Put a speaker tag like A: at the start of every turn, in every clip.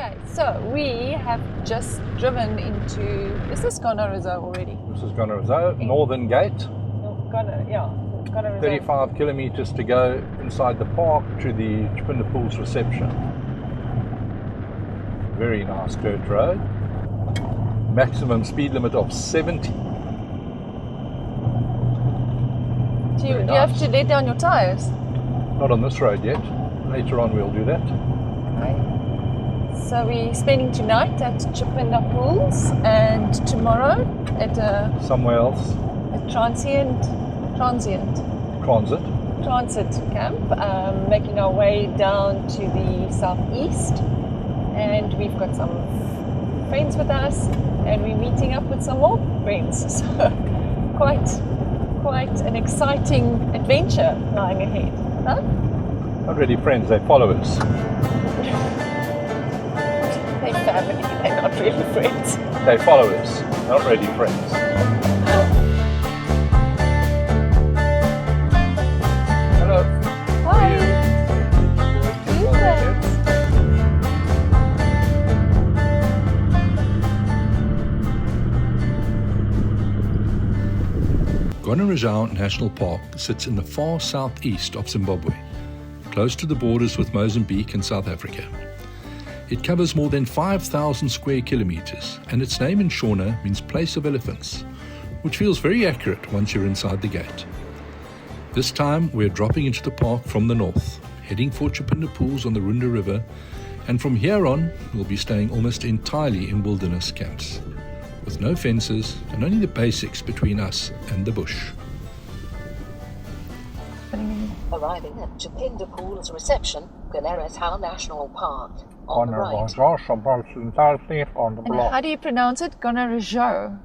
A: Okay, so we have just driven into, is this Gonarezhou already?
B: This is Gonarezhou, Northern Gate.
A: Gonarezhou.
B: 35 kilometers to go inside the park to the Chipinda Pools reception. Very nice dirt road. Maximum speed limit of 70.
A: Do you have to let down your tires?
B: Not on this road yet. Later on we'll do that.
A: Okay. So we're spending tonight at Chipinda Pools and tomorrow at
B: somewhere else.
A: A transit camp, making our way down to the southeast, and we've got some friends with us and we're meeting up with some more friends, so quite an exciting adventure lying ahead. Huh?
B: Not really friends, they're followers.
A: They're family, they're not really friends.
B: They're followers, not really friends. Hello.
A: Hi.
B: Gonarezhou National Park sits in the far southeast of Zimbabwe, close to the borders with Mozambique and South Africa. It covers more than 5,000 square kilometers, and its name in Shona means place of elephants, which feels very accurate once you're inside the gate. This time we're dropping into the park from the north, heading for Chipinda Pools on the Runda River, and from here on we'll be staying almost entirely in wilderness camps, with no fences and only the basics between us and the bush.
C: Arriving at Chipinda Pools reception, Gonarezhou National Park. On the right.
A: And how do you pronounce it? Gonarezhou.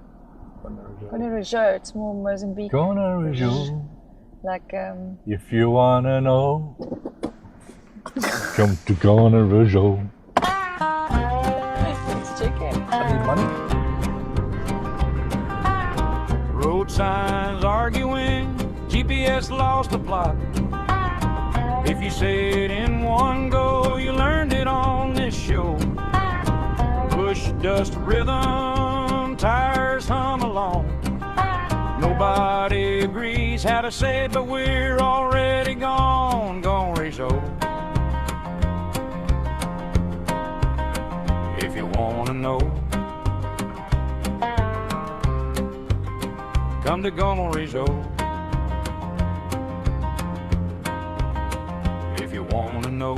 A: Gonarezhou. It's more Mozambique.
B: Gonarezhou.
A: Like
B: if you wanna know, come to Gonarezhou.
A: Let's check it.
B: I need money.
D: Road signs arguing, GPS lost the plot. If you say it in one go, you learned it on this show. Push, dust, rhythm, tires hum along. Nobody agrees how to say it, but we're already gone. Gonarezhou. If you wanna know, come to Gonarezhou. If you wanna know.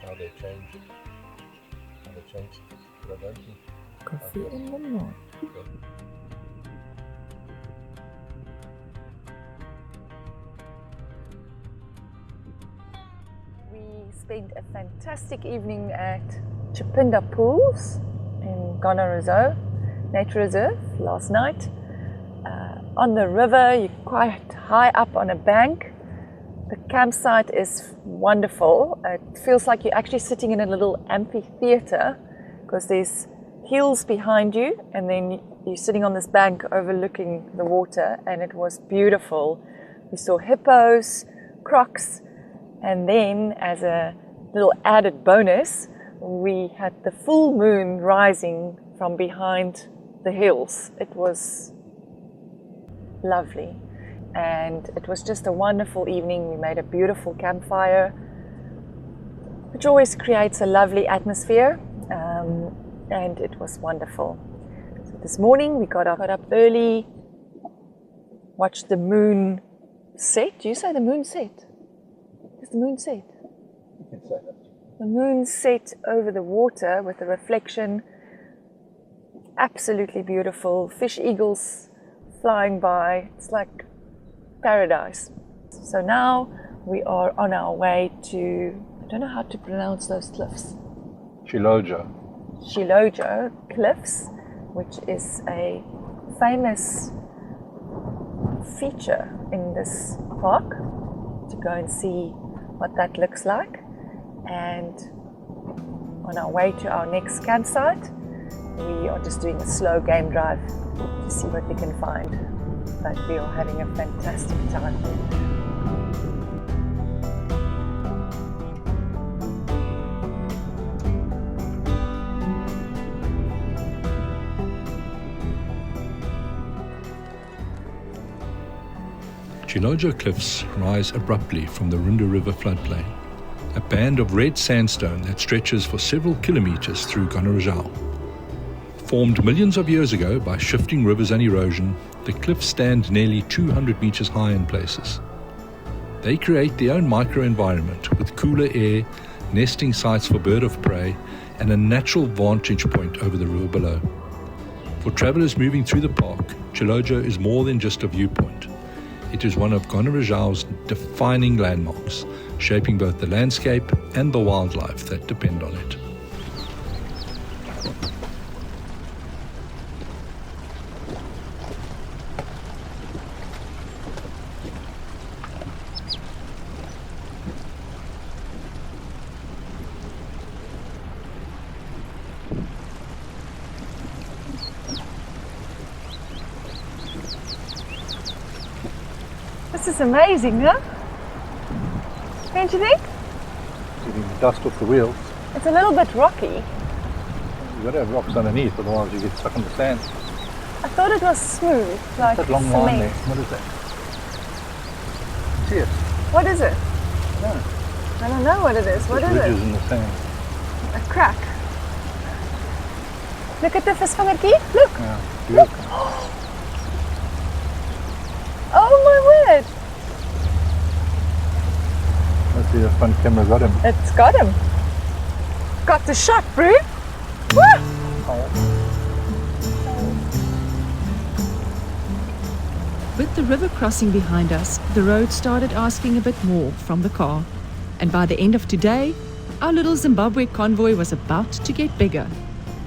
B: How they change it. How they change it. But I don't think.
A: Coffee in the morning. We spent a fantastic evening at Chipinda Pools in Gonarezhou Nature Reserve last night. On the river, you're quite high up on a bank. The campsite is wonderful. It feels like you're actually sitting in a little amphitheater because there's hills behind you and then you're sitting on this bank overlooking the water, and it was beautiful. We saw hippos, crocs, and then as a little added bonus, we had the full moon rising from behind the hills. It was lovely. And it was just a wonderful evening. We made a beautiful campfire, which always creates a lovely atmosphere, and it was wonderful. So this morning we got up early, watched the moon set. Do you say the moon set? Is the moon set?
B: You can say that.
A: The moon set over the water with the reflection Absolutely beautiful. Fish eagles flying by. It's like paradise. So now we are on our way to, I don't know how to pronounce those cliffs.
B: Chilojo.
A: Chilojo Cliffs, which is a famous feature in this park, to go and see what that looks like. And on our way to our next campsite, we are just doing a slow game drive to see what we can find. But we are having a fantastic time.
B: Chilojo Cliffs rise abruptly from the Runda River floodplain, a band of red sandstone that stretches for several kilometers through Gonarezhou. Formed millions of years ago by shifting rivers and erosion, the cliffs stand nearly 200 meters high in places. They create their own microenvironment with cooler air, nesting sites for bird of prey, and a natural vantage point over the river below. For travelers moving through the park, Chilojo is more than just a viewpoint. It is one of Gonarezhou's defining landmarks, shaping both the landscape and the wildlife that depend on it.
A: This is amazing, huh? Don't you think?
B: Getting the dust off the wheels.
A: It's a little bit rocky.
B: You've got to have rocks underneath, otherwise you get stuck in the sand.
A: I thought it was smooth, like
B: That long
A: cement.
B: line there, what is that? See it?
A: What is it?
B: No.
A: I don't know what it is. What is
B: Ridges
A: it?
B: in the sand.
A: A crack. Look at the visvangertjie. Look.
B: Yeah, beautiful.
A: Oh my word.
B: Let's see, the front camera got him.
A: It's got him. Got the shot, bro. Woo!
E: With the river crossing behind us, the road started asking a bit more from the car. And by the end of today, our little Zimbabwe convoy was about to get bigger,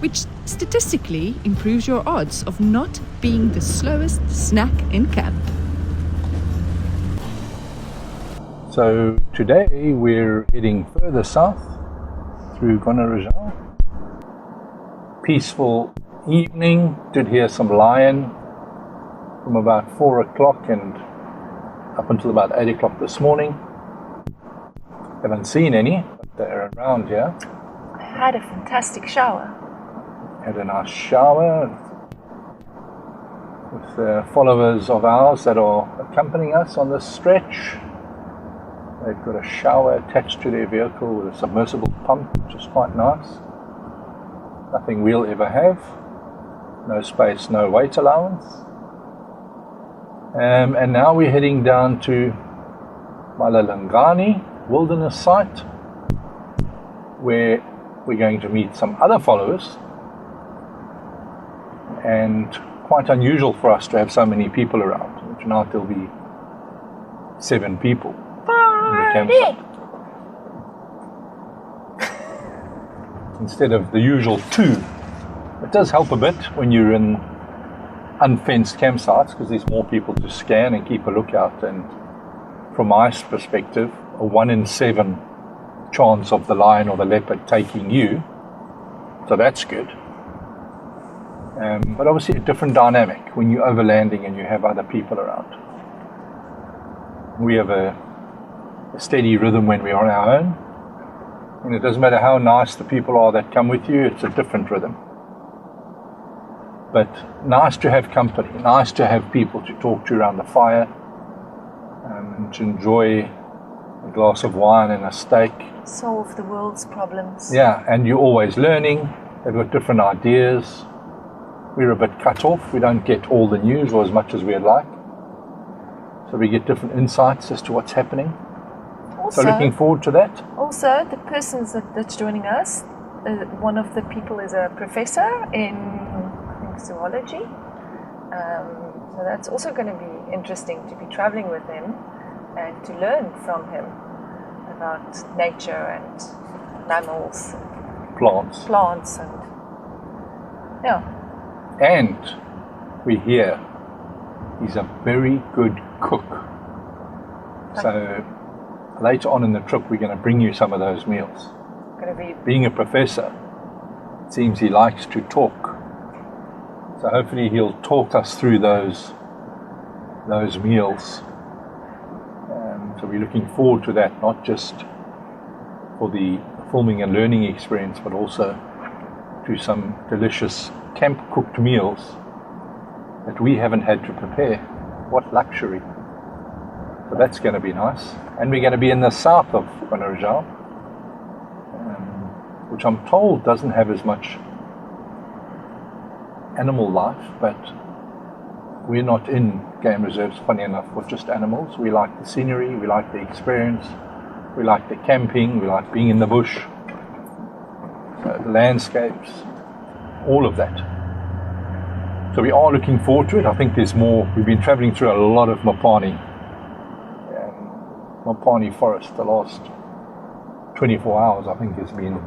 E: which statistically improves your odds of not being the slowest snack in camp.
B: So today we're heading further south through Gonarezhou. Peaceful evening. Did hear some lion from about 4 o'clock and up until about 8 o'clock this morning. Haven't seen any, but they're around here.
A: I had a fantastic shower.
B: Had a nice shower with followers of ours that are accompanying us on this stretch. They've got a shower attached to their vehicle with a submersible pump, which is quite nice. Nothing we'll ever have. No space, no weight allowance. And now we're heading down to Malangani wilderness site, where we're going to meet some other followers. And quite unusual for us to have so many people around. Tonight there'll be 7 people. Campsite. Instead of the usual 2. It does help a bit when you're in unfenced campsites because there's more people to scan and keep a lookout, and from my perspective, a 1 in 7 chance of the lion or the leopard taking you, so that's good. But obviously a different dynamic when you're overlanding and you have other people around. We have a steady rhythm when we're on our own, and it doesn't matter how nice the people are that come with you, it's a different rhythm. But nice to have company, nice to have people to talk to around the fire, and to enjoy a glass of wine and a steak.
A: Solve the world's problems.
B: Yeah, and you're always learning. They've got different ideas. We're a bit cut off. We don't get all the news or as much as we'd like. So we get different insights as to what's happening.
A: Also,
B: So looking forward to that.
A: Also, the persons that's joining us, one of the people is a professor in zoology. So that's also going to be interesting to be traveling with him and to learn from him about nature and mammals,
B: Plants.
A: and yeah.
B: And we hear he's a very good cook. So later on in the trip, we're going to bring you some of those meals. Being a professor, it seems he likes to talk. So hopefully he'll talk us through those meals. So we're looking forward to that, not just for the filming and learning experience, but also to some delicious camp cooked meals that we haven't had to prepare. What luxury. So that's going to be nice. And we're going to be in the south of Gonarezhou, which I'm told doesn't have as much animal life, but we're not in game reserves, funny enough, for just animals. We like the scenery, we like the experience, we like the camping, we like being in the bush, so the landscapes, all of that. So we are looking forward to it. I think there's more. We've been traveling through a lot of mopane forest the last 24 hours. I think there's been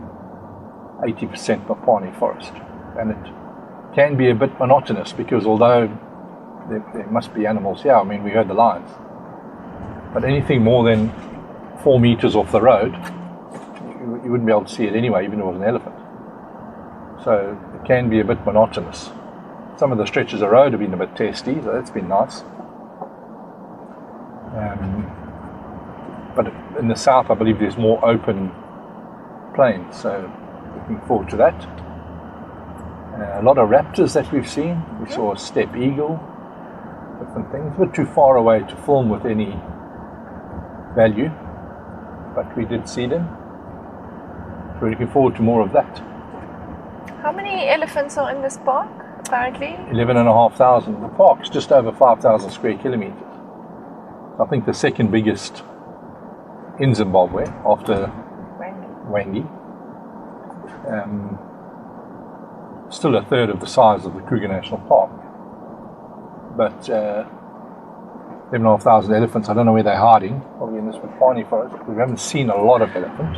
B: 80% mopane forest, and it can be a bit monotonous because although there must be animals here, I mean, we heard the lions, but anything more than 4 meters off the road, you wouldn't be able to see it anyway, even if it was an elephant. So it can be a bit monotonous. Some of the stretches of road have been a bit testy, so that's been nice. But in the south, I believe there's more open plains, so looking forward to that. A lot of raptors that we've seen. We saw a steppe eagle, different things. A bit too far away to film with any value, but we did see them. So we're looking forward to more of that.
A: How many elephants are in this park, apparently?
B: 11,500. The park's just over 5,000 square kilometers. I think the second biggest in Zimbabwe after Wangi. Still a third of the size of the Kruger National Park. But 11,500 elephants, I don't know where they're hiding, probably in this mopane forest. We haven't seen a lot of elephant.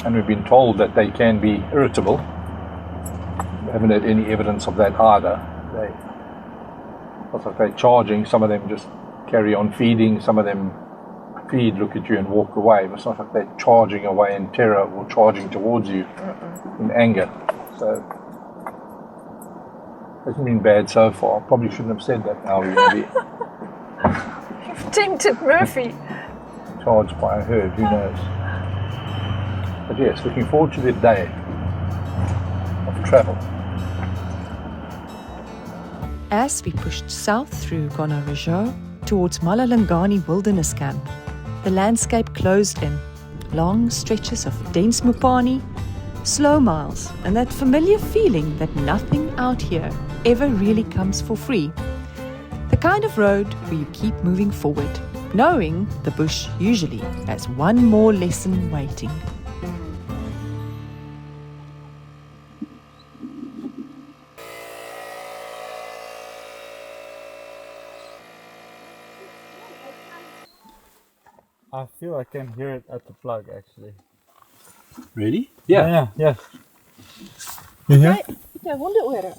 B: And we've been told that they can be irritable. We haven't had any evidence of that either. It's like they're charging, some of them just carry on feeding, some of them feed, look at you and walk away. But it's not like they're charging away in terror or charging towards you in anger. So it hasn't been bad so far. Probably shouldn't have said that now. We're going to be
A: You've tempted Murphy.
B: charged by a herd, who knows. But yes, looking forward to the day of travel.
E: As we pushed south through Gonarezhou towards Malangani Wilderness Camp, the landscape closed in. Long stretches of dense mopane, slow miles, and that familiar feeling that nothing out here ever really comes for free. The kind of road where you keep moving forward, knowing the bush usually has one more lesson waiting.
F: I feel I can hear it at the plug actually.
B: Really?
F: Yeah, yes. You hear?
A: Ja, hondeore.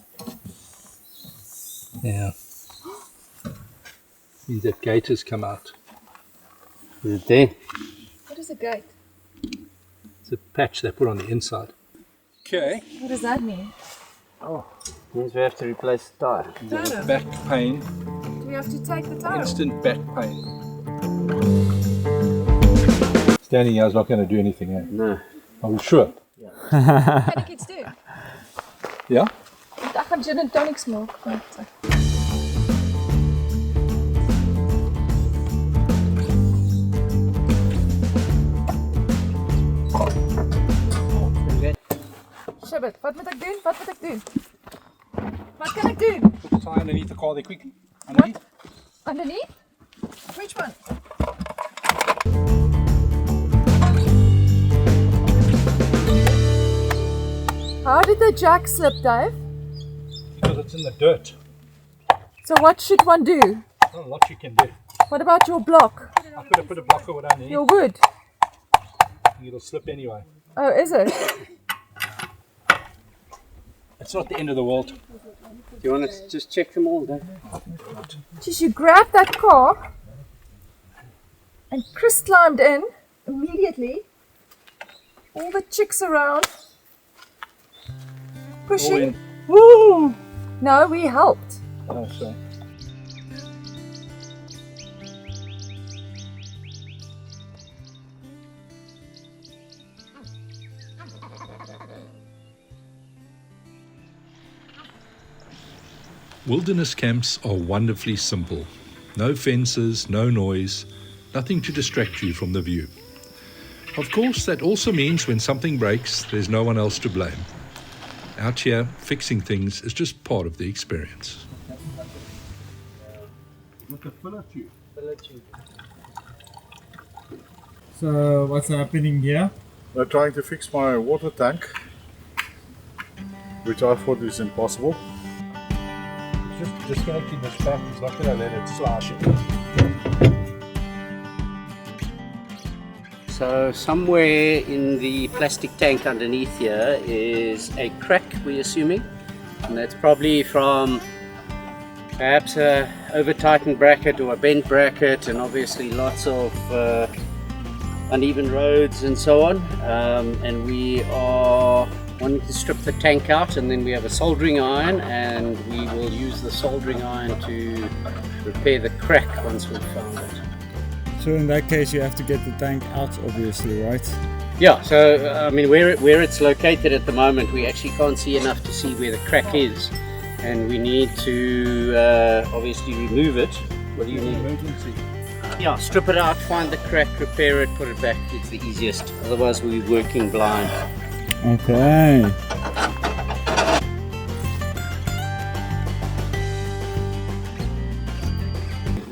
B: Yeah. Means that gate has come out.
F: Is it there?
A: What is a gate?
B: It's a patch they put on the inside. Okay.
A: What does that mean?
F: Oh, means we have to replace the tire.
A: Tire?
B: Back pain,
A: Do we have to take the tire?
B: instant back pain. Standing here is not going to do anything, eh?
F: No.
B: Are we sure?
A: Kan ek iets doen?
B: Ja?
A: Ek gaan gin and tonic smoke. Shibit, wat moet ek doen? Wat moet ek doen? Wat kan ek doen?
B: Put the tire underneath the car there quickly. Underneath.
A: Underneath? Which one? did the jack slip, Dave?
B: Because it's in the dirt.
A: So what should one do?
B: Not a lot you can do.
A: What about your block?
B: I could have put a block over underneath.
A: Your wood?
B: It'll slip anyway.
A: Oh, is it?
B: It's not the end of the world.
F: Do you want to just check them all then?
A: Just you grabbed that car and Chris climbed in immediately. All the chicks around. Pushing. Woo! No, we helped.
B: Oh, sorry. Wilderness camps are wonderfully simple. No fences, no noise, nothing to distract you from the view. Of course, that also means when something breaks, there's no one else to blame. Out here, fixing things is just part of the experience.
F: So what's happening here?
G: We're trying to fix my water tank, which I thought is impossible.
B: Just disconnecting this back is not going to let it slide.
F: So somewhere in the plastic tank underneath here is a crack, we're assuming, and that's probably from perhaps a over-tightened bracket or a bent bracket, and obviously lots of uneven roads and so on. And we are wanting to strip the tank out, and then we have a soldering iron, and we will use the soldering iron to repair the crack once we've found it.
H: So in that case you have to get the tank out, obviously, right?
F: Yeah, so I mean where it's located at the moment, we actually can't see enough to see where the crack is, and we need to obviously remove it. What do you need?
B: Emergency.
F: Yeah, strip it out, find the crack, repair it, put it back. It's the easiest. Otherwise we're working blind.
H: Okay.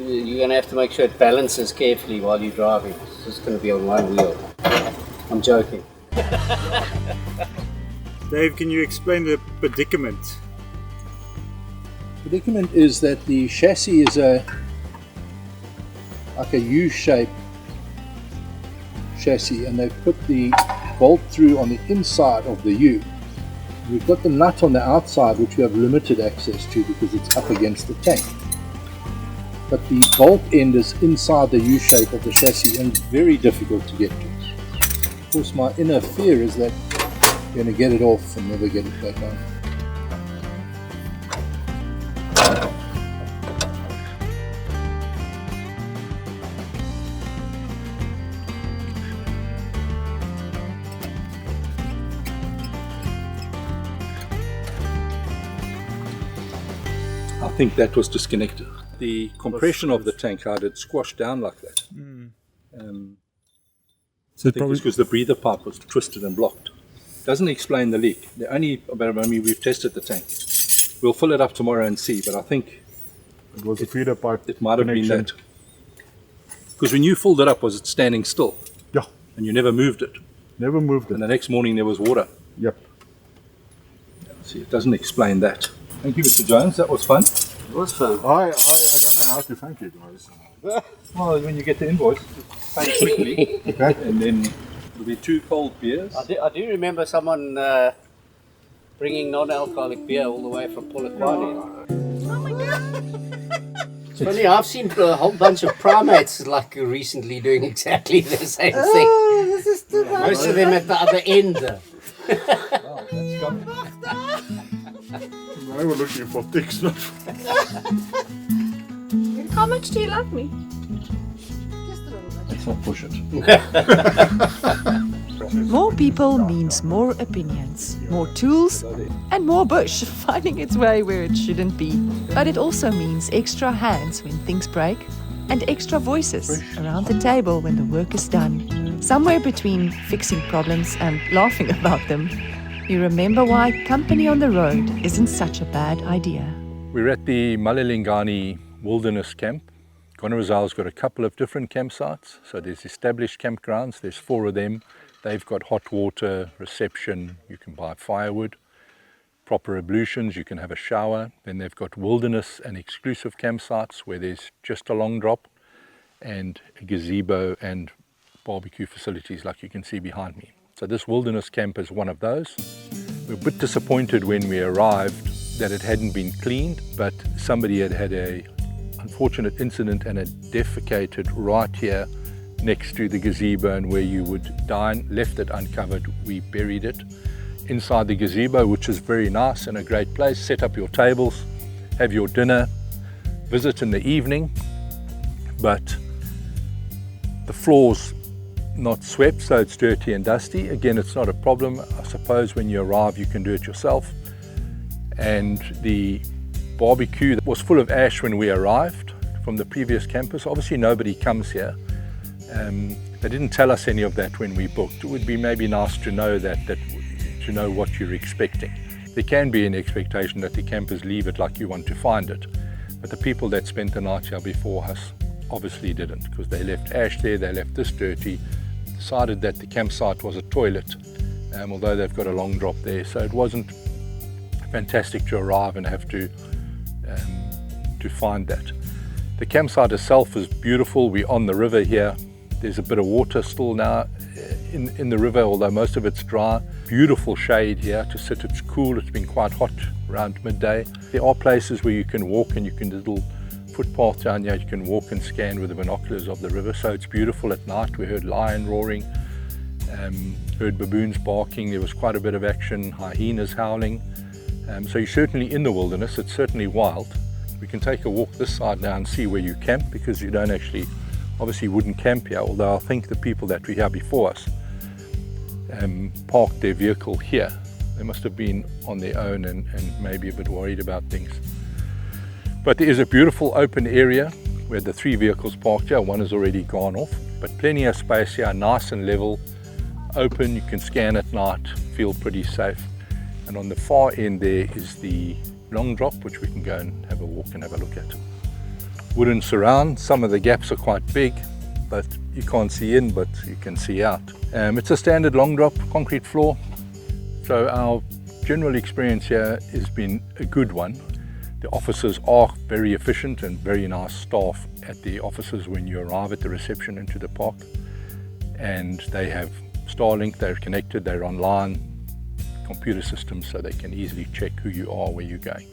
F: You're going to have to make sure it balances carefully while you're driving. It's just going to be on one wheel. I'm joking.
H: Dave, can you explain the predicament?
I: Predicament is that the chassis is like a U-shaped chassis, and they've put the bolt through on the inside of the U. We've got the nut on the outside, which we have limited access to because it's up against the tank. But the bolt end is inside the U shape of the chassis and very difficult to get to. Of course, my inner fear is that you're going to get it off and never get it back on. I think that was disconnected. The compression of the tank had it squashed down like that.
H: So
I: I think it's because the breather pipe was twisted and blocked. Doesn't explain the leak. We've tested the tank. We'll fill it up tomorrow and see, but I think
G: It was a feeder pipe.
I: it might have been
G: connection.
I: that. Because when you filled it up, was it standing still?
G: Yeah,
I: And you never moved it.
G: never moved
I: And
G: it.
I: the next morning there was water.
G: Yep.
I: See, it doesn't explain that. Thank you, Mr. Jones. That was fun.
F: It was fun.
G: I don't know how to thank you guys.
I: Well, when you get the invoice, pay quickly.
G: Okay.
I: And then there'll be 2 cold beers.
F: I do remember someone bringing non-alcoholic beer all the way from Polokwane. It's funny, I've seen a whole bunch of primates like recently doing exactly the same thing. Most of them at the other end.
G: They were looking for ticks, not for...
A: How much do you love me?
I: Let's not push it.
E: More people means more opinions, more tools, and more bush finding its way where it shouldn't be. But it also means extra hands when things break, and extra voices around the table when the work is done. Somewhere between fixing problems and laughing about them, you remember why company on the road isn't such a bad idea.
B: We're at the Malangani Wilderness Camp. Gonarezhou's got a couple of different campsites. So there's established campgrounds, there's 4 of them. They've got hot water, reception, you can buy firewood. proper ablutions, you can have a shower. Then they've got wilderness and exclusive campsites where there's just a long drop and a gazebo and barbecue facilities like you can see behind me. So this wilderness camp is one of those. We were a bit disappointed when we arrived that it hadn't been cleaned, but somebody had had a unfortunate incident and had defecated right here next to the gazebo and where you would dine, left it uncovered. We buried it inside the gazebo, which is very nice and a great place. Set up your tables, have your dinner, visit in the evening, but the floor's not swept, so it's dirty and dusty. Again, it's not a problem. I suppose when you arrive you can do it yourself. And the barbecue was full of ash when we arrived from the previous campus. Obviously nobody comes here. They didn't tell us any of that when we booked. It would be maybe nice to know that to know what you're expecting. There can be an expectation that the campers leave it like you want to find it, but the people that spent the night here before us obviously didn't, because they left ash there, they left this dirty, decided that the campsite was a toilet, although they've got a long drop there. So it wasn't fantastic to arrive and have to find that. The campsite itself is beautiful. We're on the river here. There's a bit of water still now in the river, although most of it's dry. Beautiful shade here to sit. It's cool. It's been quite hot around midday. There are places where you can walk and you can do little footpath down here. You can walk and scan with the binoculars of the river. So it's beautiful at night. We heard lion roaring, heard baboons barking. There was quite a bit of action, hyenas howling. So you're certainly in the wilderness. It's certainly wild. We can take a walk this side now and see where you camp, because you don't actually, obviously wouldn't camp here, although I think the people that were here before us parked their vehicle here. They must have been on their own and maybe a bit worried about things. But there is a beautiful open area where the 3 vehicles parked here. One has already gone off, but plenty of space here, nice and level, open. You can scan at night, feel pretty safe. And on the far end there is the long drop, which we can go and have a walk and have a look at. Wooden surround. Some of the gaps are quite big, but you can't see in, but you can see out. It's a standard long drop, concrete floor. So our general experience here has been a good one. The officers are very efficient and very nice staff at the offices when you arrive at the reception into the park. And they have Starlink, they're connected, they're online, computer systems, so they can easily check who you are, where you're going.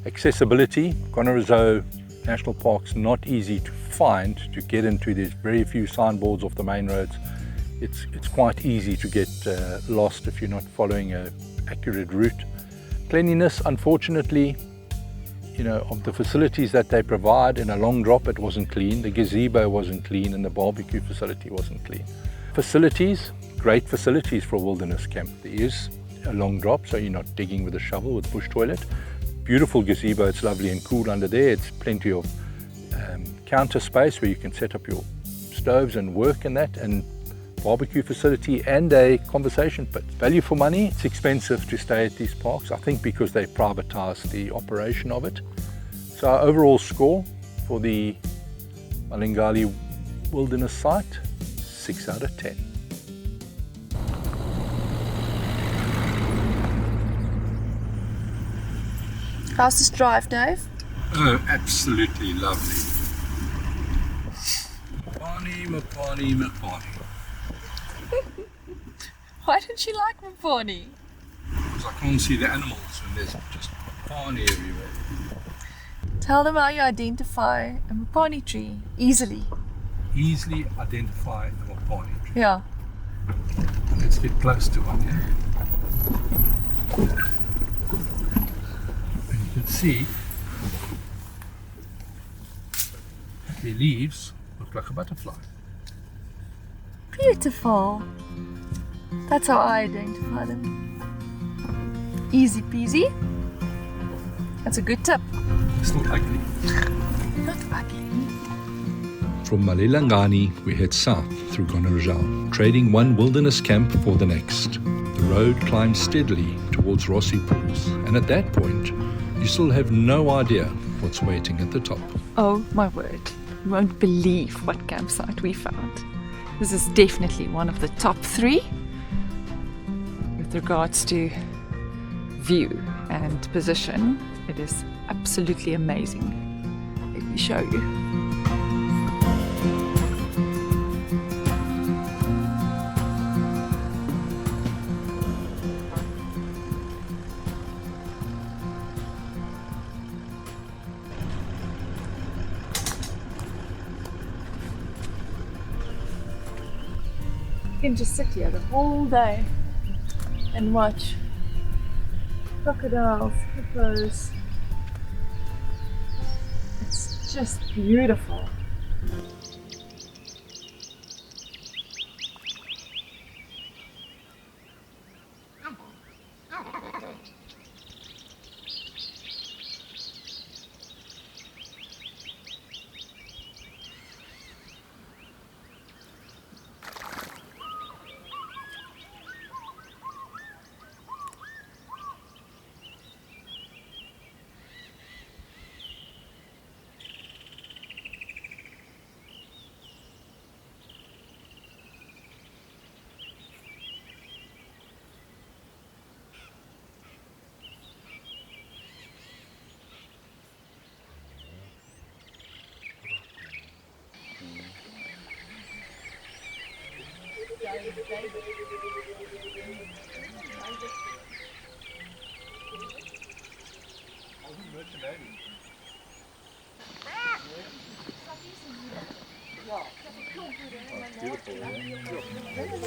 B: Accessibility, Gonarezhou National Park's not easy to find, to get into. There's very few signboards off the main roads. It's quite easy to get lost if you're not following an accurate route. Cleanliness, unfortunately, you know, of the facilities that they provide, in a long drop it wasn't clean, the gazebo wasn't clean, and the barbecue facility wasn't clean. Facilities, great facilities for a wilderness camp. There is a long drop, so you're not digging with a shovel with bush toilet. Beautiful gazebo, it's lovely and cool under there. It's plenty of counter space where you can set up your stoves and work in that, and barbecue facility and a conversation pit. Value for money. It's expensive to stay at these parks, I think because they privatized the operation of it. So our overall score for the Malangani Wilderness Site, 6 out of 10.
A: How's this drive, Dave?
B: Oh, absolutely lovely. Mopane.
A: Why don't you like mopane?
B: Because I can't see the animals and there's just mopane everywhere.
A: Tell them how you identify a mopane tree easily.
B: Easily identify a mopane tree.
A: Yeah.
B: Let's get close to one here. And you can see the leaves look like a butterfly.
A: Beautiful. That's how I identify them. Easy peasy. That's a good tip.
B: It's not ugly.
A: Not ugly.
B: From Malangani, we head south through Gonarezhou, trading one wilderness camp for the next. The road climbs steadily towards Rossi Pools, and at that point, you still have no idea what's waiting at the top.
E: Oh my word, you won't believe what campsite we found. This is definitely one of the top 3 with regards to
A: view and position. It is absolutely amazing. Let me show you. You can just sit here the whole day and watch crocodiles, hippos. It's just beautiful.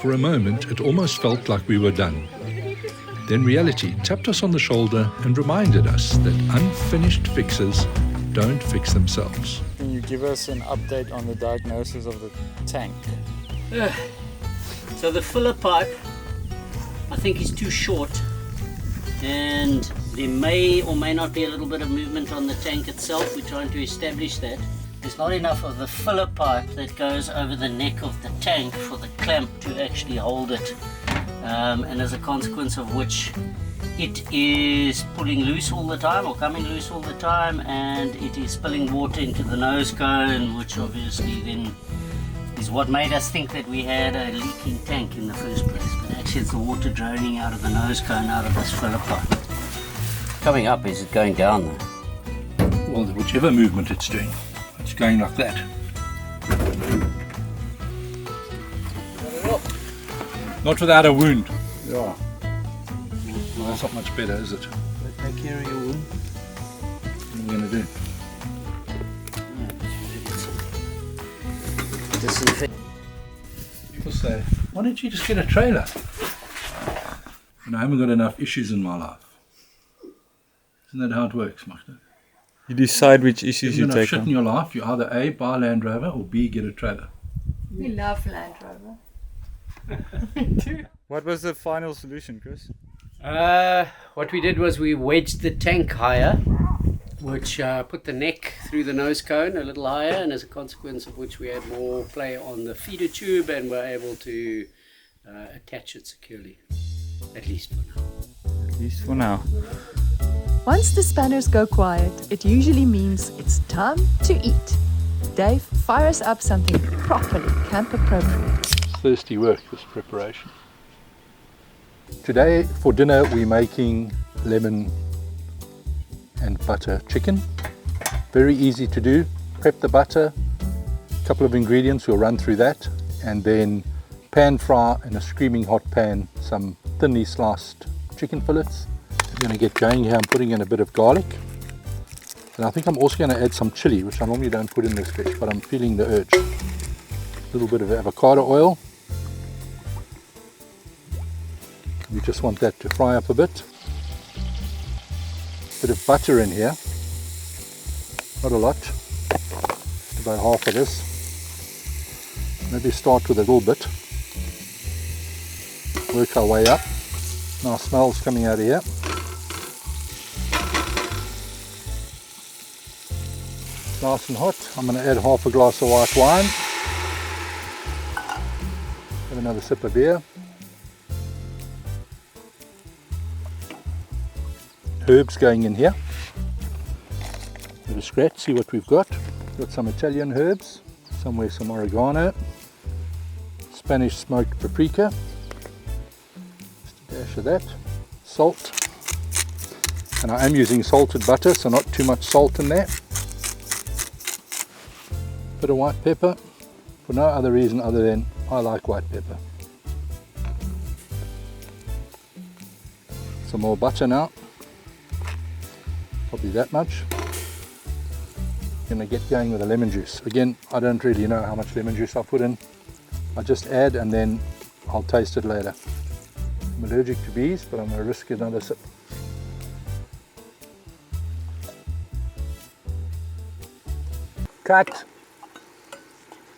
B: For a moment, it almost felt like we were done. Then reality tapped us on the shoulder and reminded us that unfinished fixes don't fix themselves.
H: Can you give us an update on the diagnosis of the tank?
F: So the filler pipe, I think, is too short, and there may or may not be a little bit of movement on the tank itself. We're trying to establish that. There's not enough of the filler pipe that goes over the neck of the tank for the clamp to actually hold it, and as a consequence of which it is pulling loose all the time or coming loose all the time, and it is spilling water into the nose cone, which obviously then is what made us think that we had a leaking tank in the first place. But actually it's the water draining out of the nose cone, out of this filler pipe. Coming up, is it going down though?
B: Well, whichever movement it's doing, it's going like that. Not without a wound.
G: Yeah.
B: Well, that's not much better, is it?
F: Take care of your wound.
B: What are we going to do?
F: Disinfect.
B: People say, why don't you just get a trailer? And I haven't got enough issues in my life. Isn't that how it works, Magda?
H: You decide which issues you
B: enough
H: take
B: shit in
H: on.
B: your life, you either A, buy a Land Rover, or B, get a trailer.
A: We love Land Rover.
H: What was the final solution, Chris?
F: What we did was we wedged the tank higher, which put the neck through the nose cone a little higher, and as a consequence of which we had more play on the feeder tube and were able to attach it securely, at least for now.
H: At least for now.
E: Once the spanners go quiet, it usually means it's time to eat. Dave, fire us up something properly camp appropriate.
B: It's thirsty work, this preparation. Today for dinner we're making lemon and butter chicken. Very easy to do. Prep the butter, a couple of ingredients, we'll run through that, and then pan fry in a screaming hot pan some thinly sliced chicken fillets. I'm going to get going here. I'm putting in a bit of garlic, and I think I'm also going to add some chili, which I normally don't put in this fish, but I'm feeling the urge. A little bit of avocado oil. We just want that to fry up a bit. Bit of butter in here, not a lot, just about half of this. Maybe start with a little bit, work our way up. Now smells coming out of here. Nice and hot. I'm going to add half a glass of white wine. Have another sip of beer. Herbs going in here. Bit of scratch, see what we've got. Got some Italian herbs, somewhere some oregano, Spanish smoked paprika, just a dash of that, salt, And I am using salted butter, so not too much salt in there. Bit of white pepper, for no other reason other than I like white pepper. Some more butter now, probably that much. Gonna get going with the lemon juice. Again, I don't really know how much lemon juice I put in. I just add and then I'll taste it later. I'm allergic to bees, but I'm gonna risk another sip. Cut.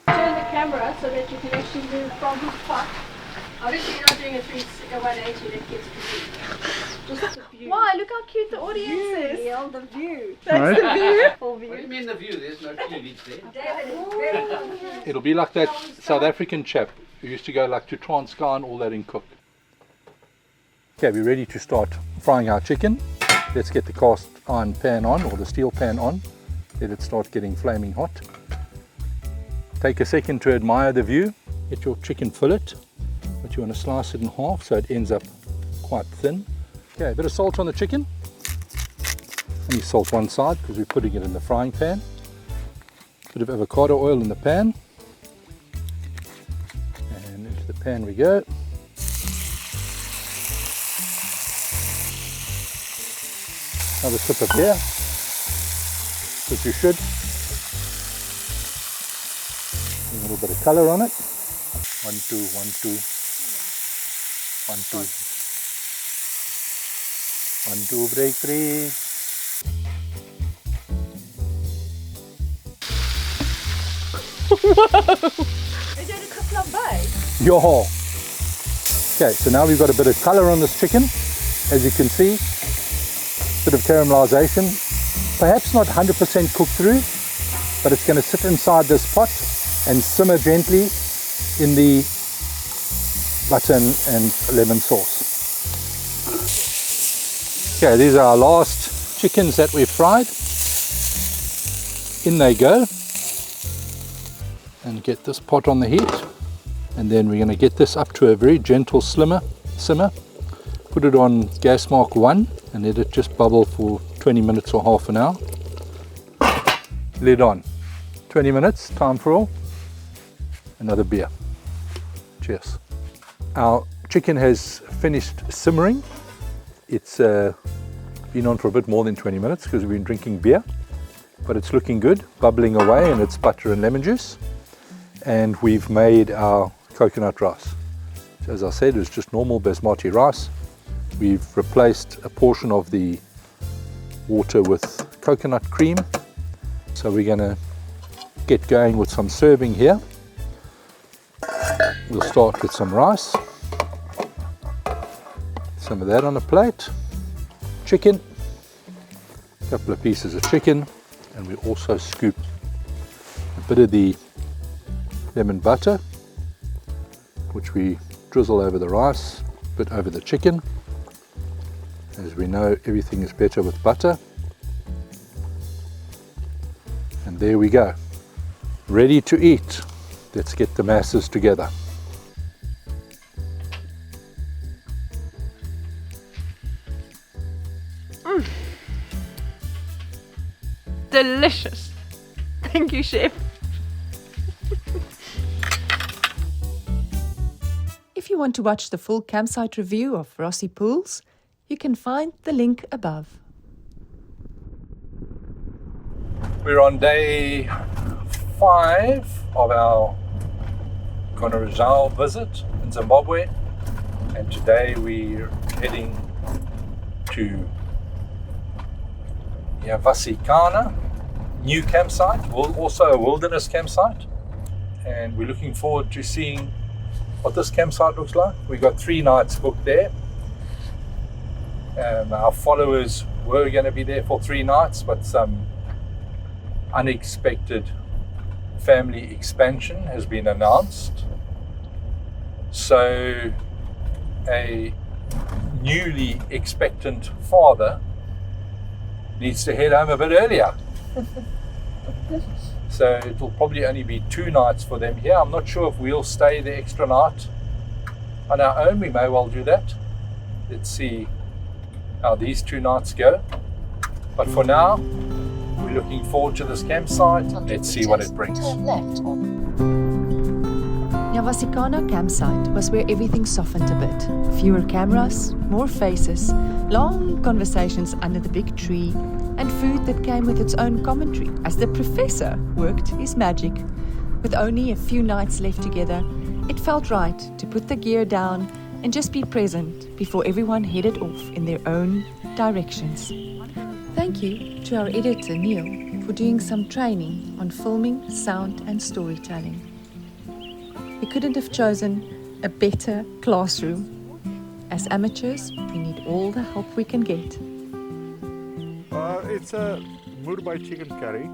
J: Turn the camera so that you can actually move from the pot. Obviously you're not doing a 180, that gets confusing. Just the view.
A: Why? Look how cute the audience is.
J: Yeah, the view.
A: That's the view.
J: Full view.
F: What do you mean the view? There's no cleavage there.
J: David is very confused.
B: It'll be like that South African chap who used to go like to Transkei and all that in Cook. Okay, we're ready to start frying our chicken. Let's get the cast iron pan on, or the steel pan on. Let it start getting flaming hot. Take a second to admire the view. Get your chicken fillet, but you want to slice it in half so it ends up quite thin. Okay, a bit of salt on the chicken. Only salt one side because we're putting it in the frying pan. Bit of avocado oil in the pan. And into the pan we go. Another sip of beer, as you should. A little bit of colour on it. 1, 2, 1, 2. 1, 2. 1, 2, break 3.
A: Is it a couple of bites?
B: Yo! Okay, so now we've got a bit of colour on this chicken, as you can see. Bit of caramelization, perhaps not 100% cooked through, but it's going to sit inside this pot and simmer gently in the butter and lemon sauce. Okay, these are our last chickens that we've fried. In they go, and get this pot on the heat, and then we're going to get this up to a very gentle simmer. Put it on gas mark 1 and let it just bubble for 20 minutes or half an hour. Lid on. 20 minutes, time for all. Another beer. Cheers. Our chicken has finished simmering. It's been on for a bit more than 20 minutes because we've been drinking beer, but it's looking good, bubbling away, and it's butter and lemon juice. And we've made our coconut rice. So as I said, it's just normal basmati rice. We've replaced a portion of the water with coconut cream. So we're going to get going with some serving here. We'll start with some rice. Some of that on a plate. Chicken. A couple of pieces of chicken. And we also scoop a bit of the lemon butter, which we drizzle over the rice, a bit over the chicken. As we know, everything is better with butter. And there we go. Ready to eat. Let's get the masses together.
E: Delicious. Thank you, Chef. If you want to watch the full campsite review of Rossi Pools, you can find the link above.
B: We're on day 5 of our Gonarezhou visit in Zimbabwe, and today we're heading to Yavasikana, new campsite, also a wilderness campsite, and we're looking forward to seeing what this campsite looks like. We got 3 nights booked there. Our followers were going to be there for 3 nights, but some unexpected family expansion has been announced. So a newly expectant father needs to head home a bit earlier. So it will probably only be 2 nights for them here. I'm not sure if we'll stay the extra night on our own. We may well do that. Let's see how these 2 nights go. But for now, we're looking forward to this campsite. Let's see what it brings.
C: Turn left on
E: Yavasikana campsite was where everything softened a bit. Fewer cameras, more faces, long conversations under the big tree, and food that came with its own commentary as the professor worked his magic. With only a few nights left together, it felt right to put the gear down and just be present before everyone headed off in their own directions. Thank you to our editor Neil for doing some training on filming, sound and storytelling. We couldn't have chosen a better classroom. As amateurs, we need all the help we can get.
G: It's a Murbai chicken curry.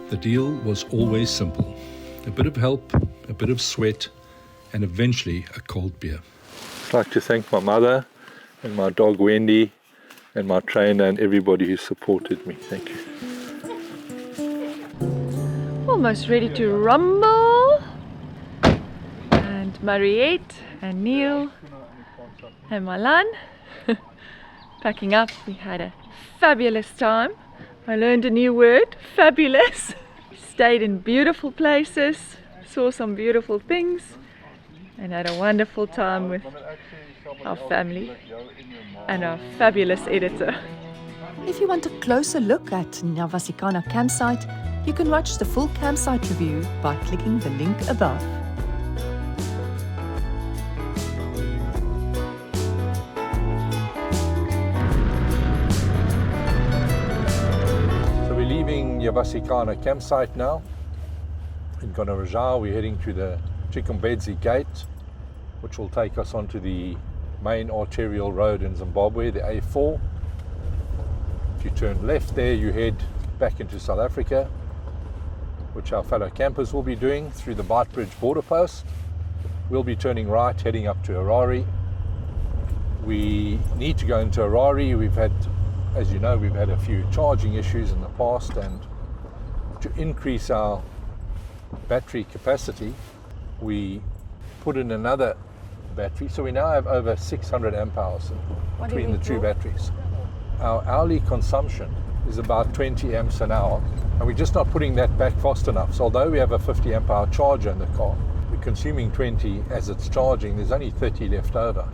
B: The deal was always simple. A bit of help, a bit of sweat, and eventually a cold beer. I'd like to thank my mother and my dog Wendy and my trainer and everybody who supported me. Thank you.
A: Almost ready to rumble. And Mariette and Neil and Malan packing up. We had a fabulous time. I learned a new word, fabulous. Stayed in beautiful places, saw some beautiful things, and had a wonderful time with our family and our fabulous editor.
E: If you want a closer look at Yavasikana campsite, you can watch the full campsite review by clicking the link above.
B: Yavasikana campsite now in Gonarezhou. We're heading to the Chipinda gate, which will take us onto the main arterial road in Zimbabwe, the A4. If you turn left there, you head back into South Africa, which our fellow campers will be doing through the Beitbridge border post. We'll be turning right, heading up to Harare. We need to go into Harare. We've had, as you know, we've had a few charging issues in the past, and to increase our battery capacity, we put in another battery. So we now have over 600 amp hours between the two batteries. Our hourly consumption is about 20 amps an hour, and we're just not putting that back fast enough. So although we have a 50 amp hour charger in the car, we're consuming 20 as it's charging. There's only 30 left over.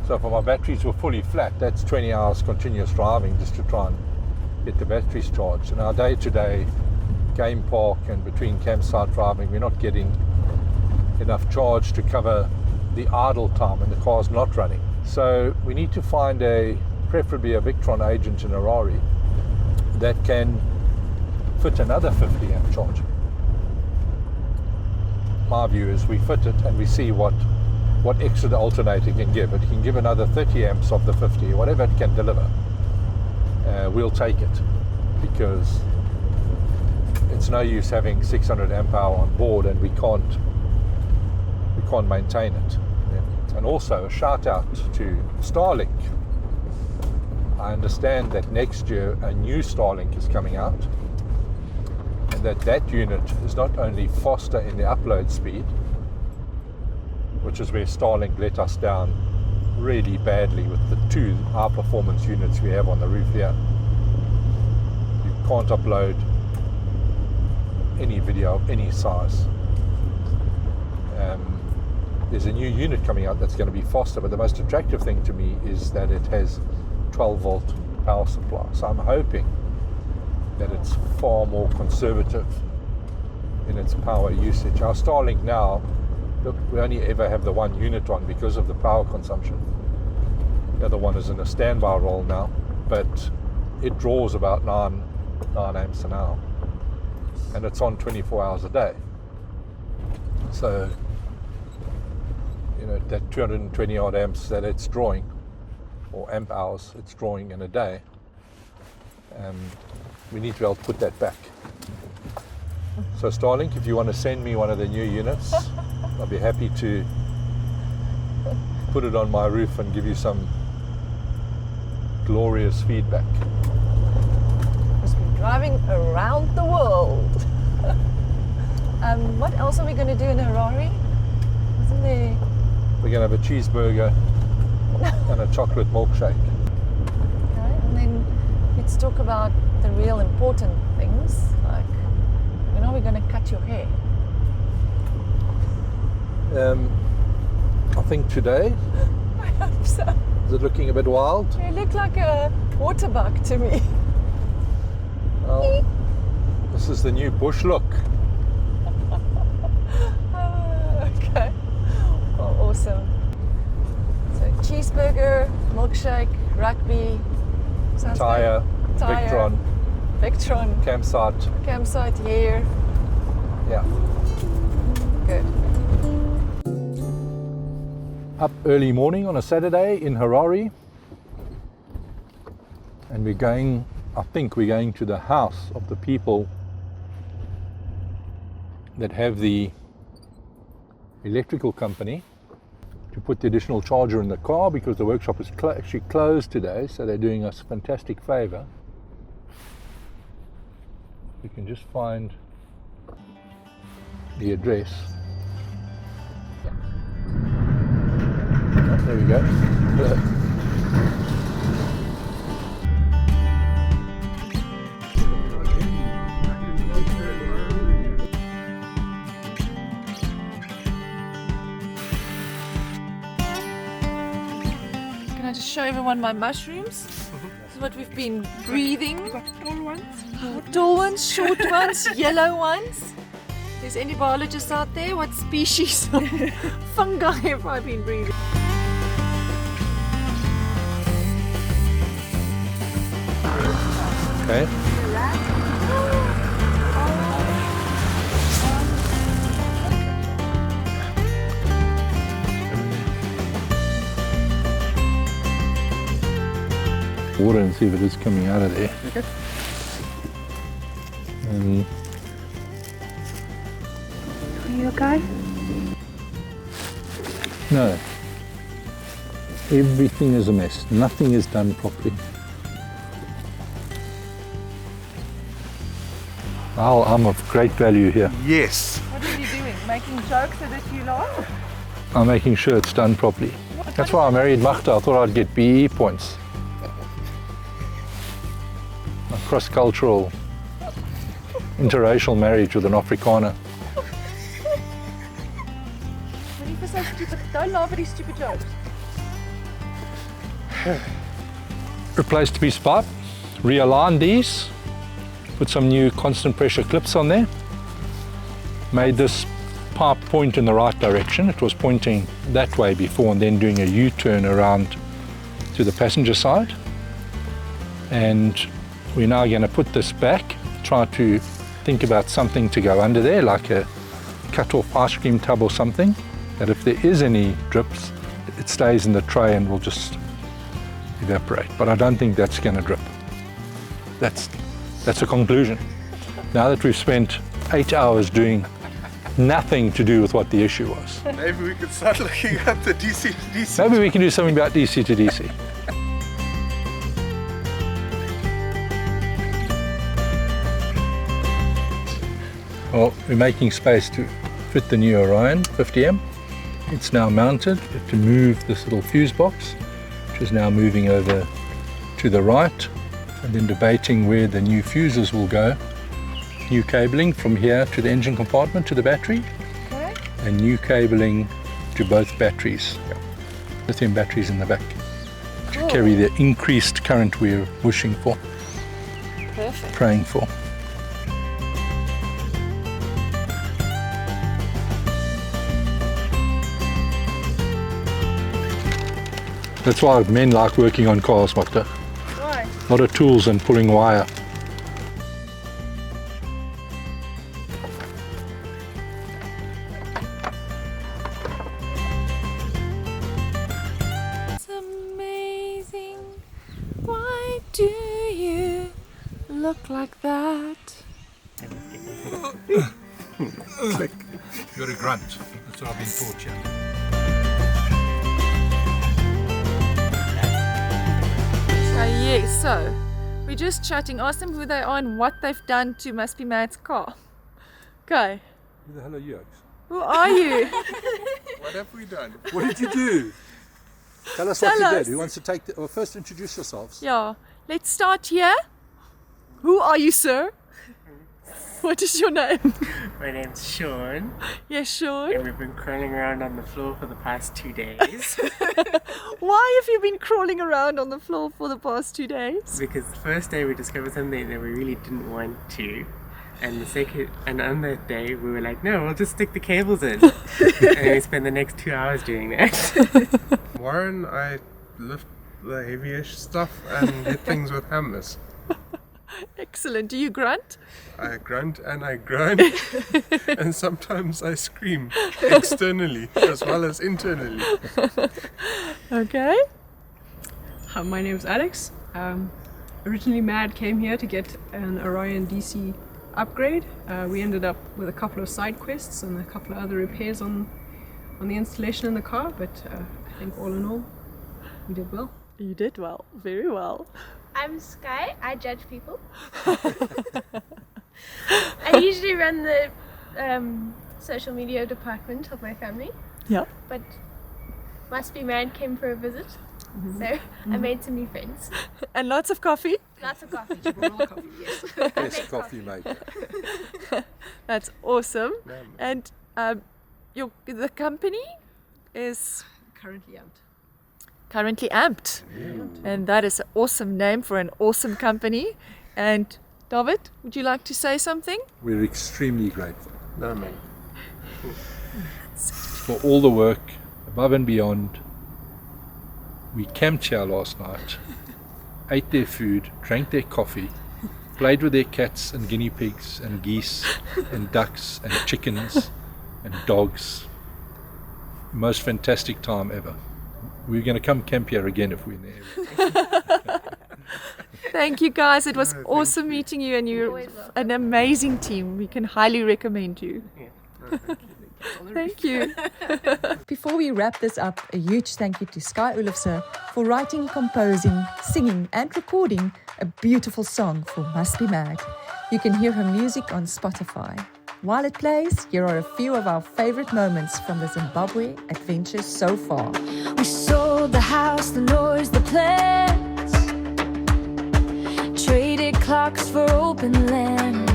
B: So if our batteries were fully flat, that's 20 hours continuous driving just to try and get the batteries charged. In our day-to-day game park and between campsite driving, we're not getting enough charge to cover the idle time when the car's not running. So we need to find preferably a Victron agent in Harare that can fit another 50 amp charger. My view is we fit it and we see what extra the alternator can give. It can give another 30 amps of the 50, whatever it can deliver. We'll take it, because it's no use having 600 amp hour on board and we can't maintain it. And also a shout out to Starlink. I understand that next year a new Starlink is coming out, and that unit is not only faster in the upload speed, which is where Starlink let us down really badly with the two high performance units we have on the roof here. You can't upload any video of any size. There's a new unit coming out that's going to be faster, but the most attractive thing to me is that it has 12 volt power supply. So I'm hoping that it's far more conservative in its power usage. Our Starlink now, look, we only ever have the one unit on because of the power consumption. The other one is in a standby role now, but it draws about 9 amps an hour, and it's on 24 hours a day. So, you know, that 220 odd amps that it's drawing, or amp hours it's drawing in a day, we need to be able to put that back. So Starlink, if you want to send me one of the new units, I'll be happy to put it on my roof and give you some glorious feedback.
A: Must be driving around the world. What else are we going to do in Harare? Isn't there?
B: We're going to have a cheeseburger and a chocolate milkshake.
A: Okay, and then let's talk about the real important things, like when are we going to cut your hair?
B: I think today.
A: I hope so.
B: Is it looking a bit wild?
A: You look like a water bug to me.
B: Well, this is the new bush look.
A: Okay. Oh, awesome. So cheeseburger, milkshake, rugby, sounds
B: Tire,
A: good. Tire, Victron, campsite here.
B: Yeah.
A: Good.
B: Up early morning on a Saturday in Harare, and I think we're going to the house of the people that have the electrical company to put the additional charger in the car, because the workshop is actually closed today, so they're doing us a fantastic favor. We can just find the address. Oh, there we go.
A: Can I just show everyone my mushrooms? This is what we've been breathing.
J: We've got tall ones.
A: Tall ones, short ones, yellow ones. If there's any biologists out there, what species of fungi have I been breathing?
B: Okay. Water and see if it is coming out of there.
G: Okay.
J: Are you okay?
B: No. Everything is a mess. Nothing is done properly. Well, I'm of great value here.
G: Yes.
A: What are you doing? Making jokes so that you laugh?
B: I'm making sure it's done properly. That's why I married Magda. I thought I'd get BE points. A cross-cultural, interracial marriage with an Afrikaner.
A: When you so stupid, don't laugh at these stupid jokes.
B: Replaced the piece of pipe, realigned these, put some new constant pressure clips on there, made this pipe point in the right direction. It was pointing that way before and then doing a U-turn around to the passenger side. And we're now going to put this back, try to think about something to go under there, like a cut-off ice cream tub or something, that if there is any drips, it stays in the tray and will just evaporate. But I don't think that's going to drip. That's a conclusion. Now that we've spent 8 hours doing nothing to do with what the issue was.
G: Maybe we could start looking at the DC to DC.
B: Maybe we can do something about DC to DC. Well, we're making space to fit the new Orion 50M. It's now mounted. We have to move this little fuse box, which is now moving over to the right, and then debating where the new fuses will go. New cabling from here to the engine compartment to the battery,
A: Okay.
B: and new cabling to both batteries. Lithium batteries in the back to carry the increased current we're wishing for,
A: Perfect.
B: praying for. That's why men like working on cars, Magda.
A: Why?
B: A lot of tools and pulling wire.
A: It's amazing. Why do you look like that?
B: You're a grunt. That's what I've been taught here.
A: Yes, so we're just chatting. Ask them who they are and what they've done to Must Be Mad's car. Okay.
B: Who the hell are you, Oaks?
A: Who are you?
G: What have we done?
B: What did you do? Tell us what you did. Who wants to take the... Well, first introduce yourselves.
A: Yeah, let's start here. Who are you, sir? What is your name?
K: My name's Sean.
A: Yes, Sean.
K: And we've been crawling around on the floor for the past 2 days.
A: Why have you been crawling around on the floor for the past 2 days?
K: Because the first day we discovered something that we really didn't want to. And on that day we were like, no, we'll just stick the cables in. And we spent the next 2 hours doing that.
G: Warren, I lift the heavyish stuff and hit things with hammers.
A: Excellent. Do you grunt?
G: I grunt and I groan, and sometimes I scream externally as well as internally.
A: Okay.
J: Hi, my name's Alex. Originally Mad came here to get an Orion DC upgrade. We ended up with a couple of side quests and a couple of other repairs on the installation in the car, but I think all in all, we did well.
A: You did well. Very well.
L: I'm Sky. I judge people. I usually run the social media department of my family.
A: Yeah.
L: But Must Be Mad came for a visit, so I made some new friends.
A: And lots of coffee?
L: Lots of coffee.
J: Coffee, yes.
B: Best coffee maker.
A: That's awesome. And the company is
J: Currently amped.
A: currently amped. And that is an awesome name for an awesome company. And David, would you like to say something?
B: We're extremely grateful
G: No, man.
B: for all the work above and beyond. We camped here last night, ate their food, drank their coffee, played with their cats and guinea pigs and geese and ducks and chickens and dogs. Most fantastic time ever. We're going to come camp here again if we're in the area.
A: Thank you guys. It was awesome meeting you, and you're an amazing team. We can highly recommend you. Thank you. Before we wrap this up, a huge thank you to Sky Olofse for writing, composing, singing and recording a beautiful song for Must Be Mad. You can hear her music on Spotify. While it plays, here are a few of our favorite moments from the Zimbabwe adventures so far.
M: We sold the house, the noise, the plans, traded clocks for open land.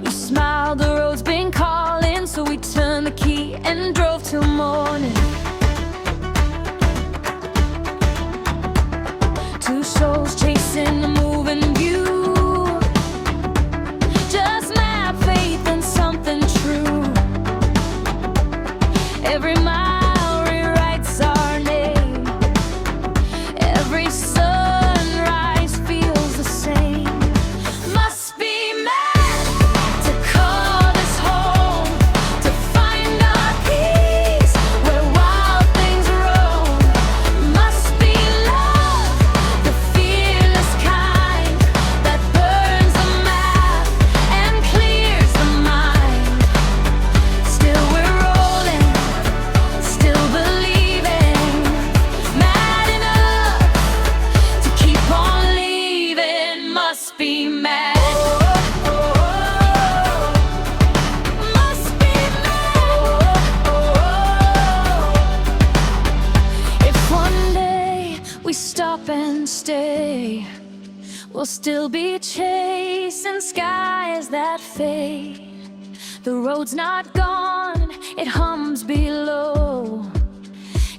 M: You smiled, the road's been calling, so we turned the key and drove till morning. 2 souls chasing the moving view. Just mad faith in something true. Every mile rewrites our name. Every sunrise feels the same. Must be mad to call this home, to find our peace where wild things roam. Must be love, the fearless kind that burns the map and clears the mind. Still we're rolling, still believing, mad enough to keep on leaving. Must be mad. Must be mad. If one day we stop and stay, we'll still be chasing skies that fade. The road's not gone, it hums below.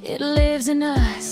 M: It lives in us,